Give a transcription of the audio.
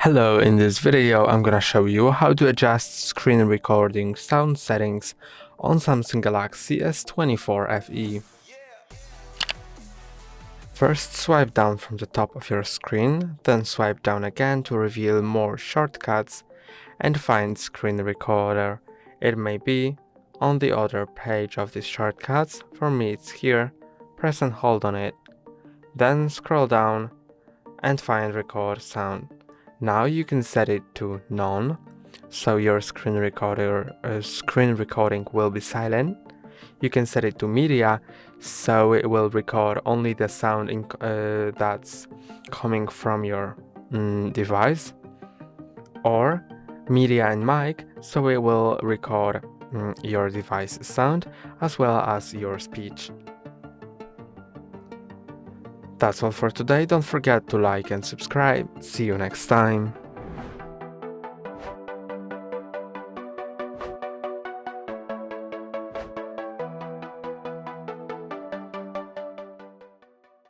Hello, in this video I'm gonna show you how to adjust screen recording sound settings on Samsung Galaxy S24 FE. First swipe down from the top of your screen, then swipe down again to reveal more shortcuts and find screen recorder. It may be on the other page of these shortcuts. For me it's here. Press and hold on it. Then scroll down and find record sound. Now you can set it to none, so your screen recording will be silent. You can set it to media, so it will record only the sound that's coming from your device, or media and mic, so it will record your device sound as well as your speech. That's all for today. Don't forget to like and subscribe. See you next time.